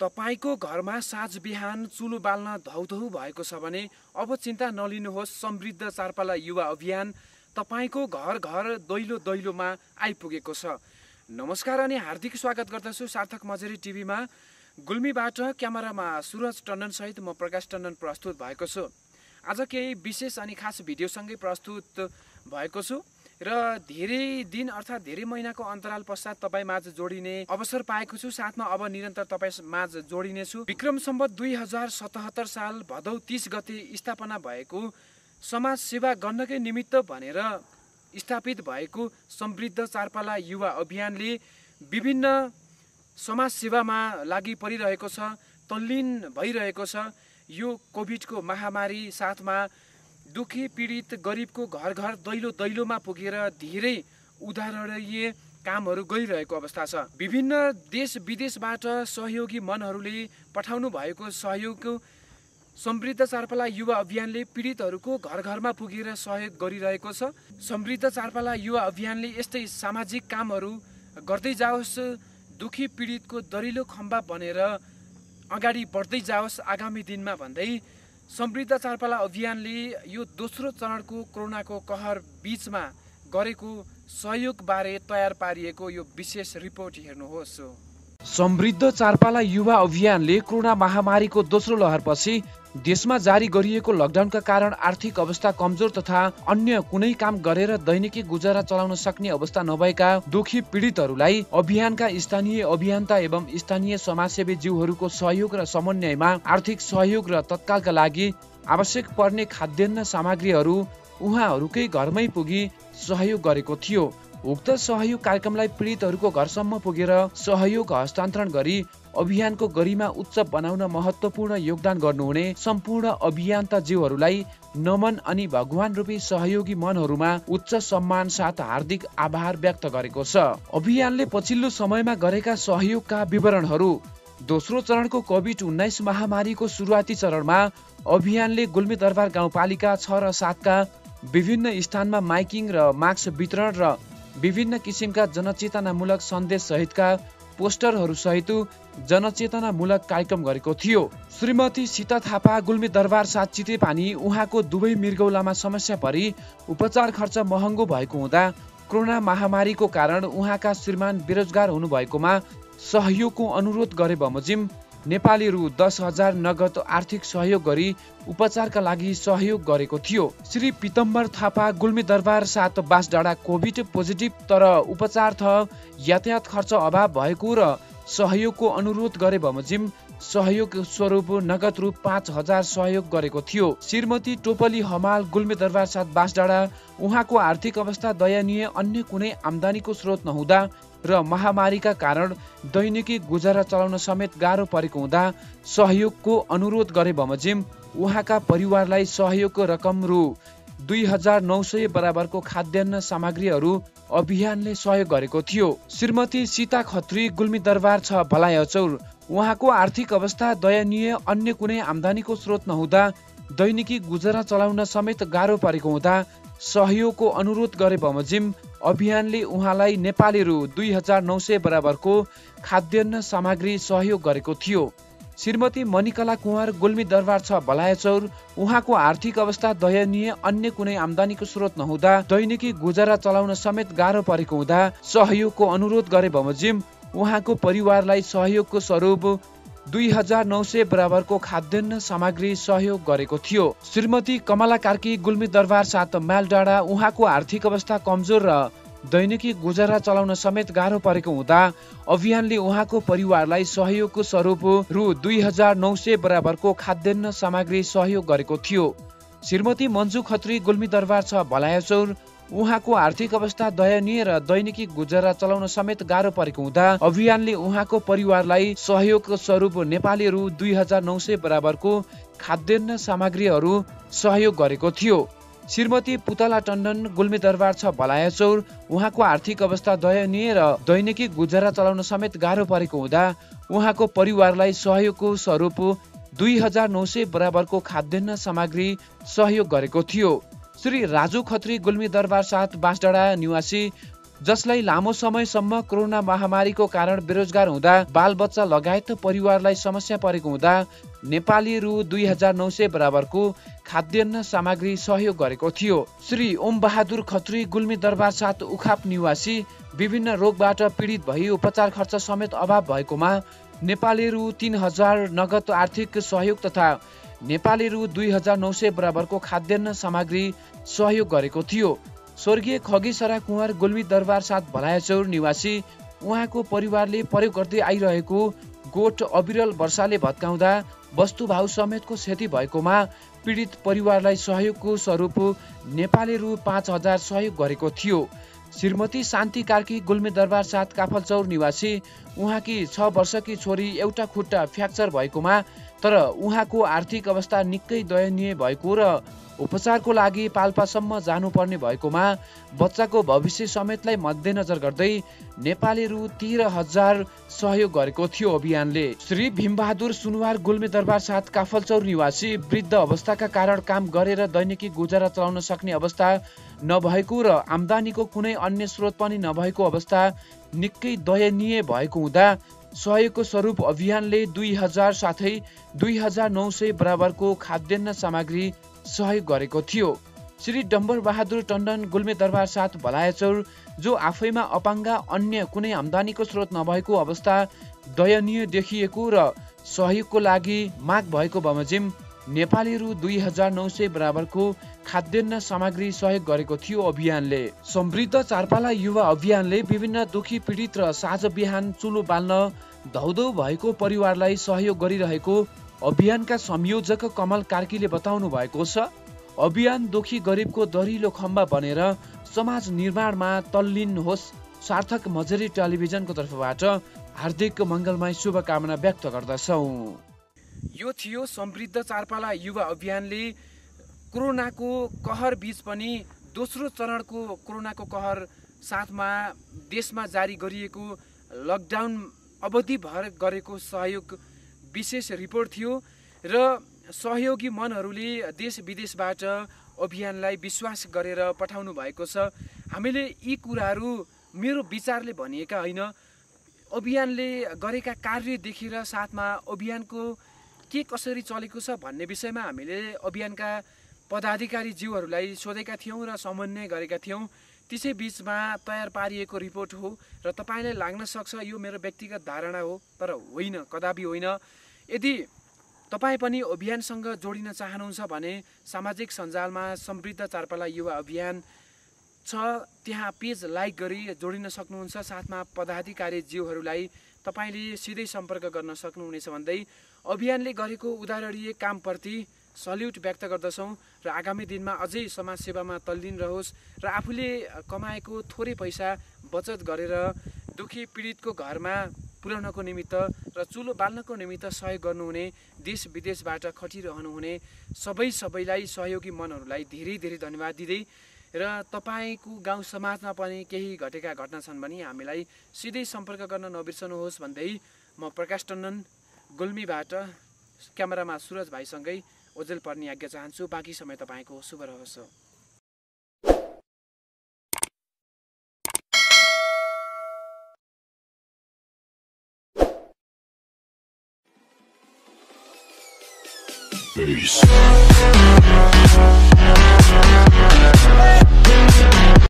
तपाईको घरमा साँझ बिहान चुलो बाल्न धौधौ भएको छ भने अब चिन्ता नलिनुहोस्। समृद्ध चारपाला युवा अभियान तपाईको घर घर दैलो दैलोमा आइपुगेको छ। नमस्कार अनि हार्दिक स्वागत गर्दछु सार्थक मझेरी टिभीमा। गुल्मीबाट क्यामेरामा सुरज टन्डन सहित म प्रकाश टन्डन प्रस्तुत भएको छु। आज केही विशेष अनि खास भिडियोसँगै प्रस्तुत भएको छु र धेरै दिन अर्थात् धेरै महिनाको अन्तराल पश्चात तपाईँ माझ जोडिने अवसर पाएको छु। साथमा अब निरन्तर तपाईँ माझ जोडिने छु। विक्रम सम्वत 2077 साल भदौ 30 गते स्थापना भएको समाज सेवा गर्नकै निमित्त भनेर स्थापित भएको समृद्ध चारपाला युवा अभियानले विभिन्न समाज सेवामा लागि परिरहेको छ, तल्लीन भइरहेको छ। यो कोभिडको महामारी साथमा दुखी पीडित गरिबको घर घर दैलो दैलोमा पुगेर धेरै उदाहरणीय कामहरू गरिरहेको अवस्था छ। विभिन्न देश विदेशबाट सहयोगी मनहरूले पठाउनु भएको सहयोगको समृद्ध चारपाला युवा अभियानले पीडितहरूको घर घरमा पुगेर सहयोग गरिरहेको छ। समृद्ध चारपाला युवा अभियानले यस्तै सामाजिक कामहरू गर्दै जाओस्, दुखी पीडितको दरिलो खम्बा बनेर अगाडि बढ्दै जाओस् आगामी दिनमा भन्दै समृद्ध चारपाला अभियानले यो दोस्रो चरणको कोरोनाको कहर बीचमा गरेको सहयोगबारे तयार पारिएको यो विशेष रिपोर्ट हेर्नुहोस्। समृद्ध चारपाला युवा अभियानले कोरोना महामारीको दोस्रो लहरपछि देशमा जारी गरिएको लकडाउनका कारण आर्थिक अवस्था कमजोर तथा अन्य कुनै काम गरेर दैनिकी गुजारा चलाउन सक्ने अवस्था नभएका दुखी पीडितहरूलाई अभियानका स्थानीय अभियन्ता एवं स्थानीय समाजसेवी जीवहरूको सहयोग र समन्वयमा आर्थिक सहयोग र तत्कालका लागि आवश्यक पर्ने खाद्यान्न सामग्रीहरू उहाँहरूकै घरमै पुगी सहयोग गरेको थियो। उक्त सहयोग कार्यक्रमलाई पीडितहरूको घरसम्म पुगेर सहयोग हस्तान्तरण गरी अभियानको गरिमा उच्च बनाउन महत्त्वपूर्ण योगदान गर्नुहुने सम्पूर्ण अभियन्ता जीवहरूलाई नमन अनि भगवान रूपी सहयोगी मनहरूमा उच्च सम्मान साथ हार्दिक आभार व्यक्त गरेको छ। अभियानले पछिल्लो समयमा गरेका सहयोगका विवरणहरू। दोस्रो चरणको कोभिड-19 महामारीको सुरुवाती चरणमा अभियानले गुल्मी दरबार गाउँपालिका 6 र 7 का विभिन्न स्थानमा माइकिङ र मास्क वितरण र विभिन्न किसिमका जनचेतनामूलक सन्देश सहितका पोस्टरहरू सहित जनचेतनामूलक कार्यक्रम गरेको थियो। श्रीमती सीता थापा गुल्मी दरबार 7 चितेपानी उहाँको दुवै मृगौलामा समस्या परि उपचार खर्च महँगो भएको हुँदा कोरोना महामारीको कारण उहाँका श्रीमान बेरोजगार हुनुभएकोमा सहयोगको अनुरोध गरे बमोजिम नेपाली रु 10,000 नगद आर्थिक सहयोग गरी उपचारका लागि सहयोग गरेको थियो। श्री पितम्बर थापा गुल्मी दरबार 7 बासडाँडा कोभिड पोजिटिभ तर उपचार्थ यातायात खर्च अभाव भएको र सहयोगको अनुरोध गरे बमोजिम सहयोग स्वरूप नगद रु 5,000 सहयोग गरेको थियो। श्रीमती टोपली हमाल गुल्मी दरबार 7 बासडाँडा उहाँको आर्थिक अवस्था दयनीय, अन्य कुनै आम्दानीको स्रोत नहुँदा र महामारीका कारण दैनिकी गुजारा चलाउन समेत गाह्रो परेको हुँदा सहयोगको अनुरोध गरे बमोजिम उहाँका परिवारलाई सहयोगको रकम रु 2,900 बराबरको खाद्यान्न सामग्रीहरू अभियानले सहयोग गरेको थियो। श्रीमती सीता खत्री गुल्मी दरबार 6 भलाइ अचौर उहाँको आर्थिक अवस्था दयनीय, अन्य कुनै आम्दानीको स्रोत नहुँदा दैनिकी गुजारा चलाउन समेत गाह्रो परेको हुँदा सहयोगको अनुरोध गरे बमोजिम अभियानले उहाँलाई नेपाली रु 2,900 बराबरको खाद्यान्न सामग्री सहयोग गरेको थियो। श्रीमती मणिकला कुँवर गुल्मी दरबार 6 भलायचौर उहाँको आर्थिक अवस्था दयनीय, अन्य कुनै आम्दानीको स्रोत नहुँदा दैनिकी गुजारा चलाउन समेत गाह्रो परेको हुँदा सहयोगको अनुरोध गरे बमोजिम उहाँको परिवारलाई सहयोगको स्वरूप 2,900 बराबरको खाद्यान्न सामग्री सहयोग गरेको थियो। श्रीमती कमला कार्की गुल्मी दरबार 7 मालडाँडा उहाँको आर्थिक अवस्था कमजोर र दैनिकी गुजारा चलाउन समेत गाह्रो परेको हुँदा अभियानले उहाँको परिवारलाई सहयोगको स्वरूप रु 2,900 बराबरको खाद्यान्न सामग्री सहयोग गरेको थियो। श्रीमती मन्जु खत्री गुल्मी दरबार 6 भलायचौर उहाँको आर्थिक अवस्था दयनीय र दैनिकी गुजारा चलाउन समेत गाह्रो परेको हुँदा अभियानले उहाँको परिवारलाई सहयोगको स्वरूप नेपाली रु 2,900 बराबरको खाद्यान्न सामग्रीहरू सहयोग गरेको थियो। श्रीमती पुतला टन्डन गुल्मी दरबार 6 भलायचौर उहाँको आर्थिक अवस्था दयनीय र दैनिकी गुजारा चलाउन समेत गाह्रो परेको हुँदा उहाँको परिवारलाई सहयोगको स्वरूप 2,900 बराबरको खाद्यान्न सामग्री सहयोग गरेको थियो। श्री राजु खत्री गुल्मी दरबार 7 बासडाँडा निवासी जसलाई लामो समयसम्म कोरोना महामारीको कारण बेरोजगार हुँदा बालबच्चा लगायत परिवारलाई समस्या परेको हुँदा नेपाली रु 2900 बराबरको खाद्यान्न सामग्री सहयोग गरेको थियो। श्री ओम बहादुर खत्री गुल्मी दरबार 7 उखाप निवासी विभिन्न रोगबाट पीडित भई उपचार खर्च समेत अभाव भएकोमा नेपाली रु 3000 नगद आर्थिक सहयोग तथा नेपाली रु 2900 बराबरको खाद्यान्न सामग्री सहयोग गरेको थियो। स्वर्गीय खगेसरा कुँवर गुल्मी दरबार 7 भलायाचौर निवासी उहाँको परिवारले प्रयोग गर्दै आइरहेको गोठ अविरल वर्षाले भत्काउँदा वस्तुभाउ समेतको क्षति भएकोमा पीडित परिवारलाई सहयोगको स्वरूप नेपाली रु 5000 सहयोग गरेको थियो। श्रीमती शान्ति कार्की गुल्मी दरबार 7 काफलचौर निवासी उहाँकी 6 वर्षकी छोरी एउटा खुट्टा फ्र्याक्चर भएकोमा तर उहाँको आर्थिक अवस्था निकै दयनीय भएको र उपचारको लागि पाल्पासम्म जानुपर्ने भएकोमा बच्चाको भविष्य समेतलाई मध्यनजर गर्दै नेपाली रु 13000 सहयोग गरेको थियो अभियानले। श्री भीमबहादुर सुनवार गुल्मी दरबार 7 काफलचौर निवासी वृद्ध अवस्थाका कारण काम गरेर दैनिकी गुजारा चलाउन सक्ने अवस्था नभएको र आम्दानीको कुनै अन्य स्रोत पनि नभएको अवस्था निकै दयनीय भएको हुँदा सहयोगको स्वरूप अभियानले 2000 साथै 2900 बराबरको खाद्यान्न सामग्री सहयोग गरेको थियो। श्री डम्बर बहादुर टण्डन गुल्मी दरबार 7 भलायाचौर जो आफैमा अपाङ्गा अन्य कुनै आम्दानीको स्रोत नभएको अवस्था दयनीय देखिएको र सहयोगको लागि माग भएको बमोजिम नेपाली रु 2900 बराबरको खाद्यान्न सामग्री सहयोग गरेको थियो अभियानले। समृद्ध चारपाला युवा अभियानले विभिन्न दुखी पीडित र साँझ बिहान चुलो बाल्न धौधौ भएको परिवारलाई सहयोग गरिरहेको अभियानका संयोजक कमल कार्कीले बताउनु भएको छ। अभियान दुखी गरिबको दरिलो खम्बा बनेर समाज निर्माणमा तल्लीन होस्। सार्थक मझरी टेलिभिजनको तर्फबाट हार्दिक मङ्गलमय शुभकामना व्यक्त गर्दछौँ। यो थियो समृद्ध चारपाला युवा अभियानले कोरोनाको कहर बीच पनि दोस्रो चरणको कोरोनाको कहर साथमा देशमा जारी गरिएको लकडाउन अवधिभर गरेको सहयोग विशेष रिपोर्ट थियो र सहयोगी मनहरूले देश विदेशबाट अभियानलाई विश्वास गरेर पठाउनु भएको छ। हामीले यी कुराहरू मेरो विचारले भनिएका होइन, अभियानले गरेका कार्य देखेर साथमा अभियानको के कसरी चलेको छ भन्ने विषयमा हामीले अभियानका पदाधिकारी ज्यूहरूलाई सोधेका थियौँ र समन्वय गरेका थियौँ। त्यसै बिचमा तयार पारिएको रिपोर्ट हो र तपाईँलाई लाग्न सक्छ यो मेरो व्यक्तिगत धारणा हो, तर होइन, कदापि होइन। यदि तपाईँ पनि अभियानसँग जोडिन चाहनुहुन्छ भने सामाजिक सञ्जालमा समृद्ध चारपाला युवा अभियान छ, त्यहाँ पेज लाइक गरी जोडिन सक्नुहुन्छ। साथमा पदाधिकारी ज्यूहरूलाई तपाईँले सिधै सम्पर्क गर्न सक्नुहुनेछ भन्दै अभियानले गरेको उदाहरणीय कामप्रति सल्युट व्यक्त गर्दछौँ र आगामी दिनमा अझै समाजसेवामा तल्लीन रहोस् र आफूले कमाएको थोरै पैसा बचत गरेर दुखी पीडितको घरमा पुर्याउनको निमित्त र चुलो बाल्नको निमित्त सहयोग गर्नुहुने देश विदेशबाट खटिरहनुहुने सबैलाई सहयोगी मनहरूलाई धेरै धेरै धन्यवाद दिँदै र तपाईँको गाउँ समाजमा पनि केही घटेका घटना छन् भने हामीलाई सिधै सम्पर्क गर्न नबिर्सनुहोस् भन्दै म प्रकाश टण्डन गुल्मीबाट क्यामेरामा सुरज भाइसँगै ओजेल पर्ने आज्ञा चाहन्छु। बाँकी समय तपाईँको शुभ रहोस्। Peace.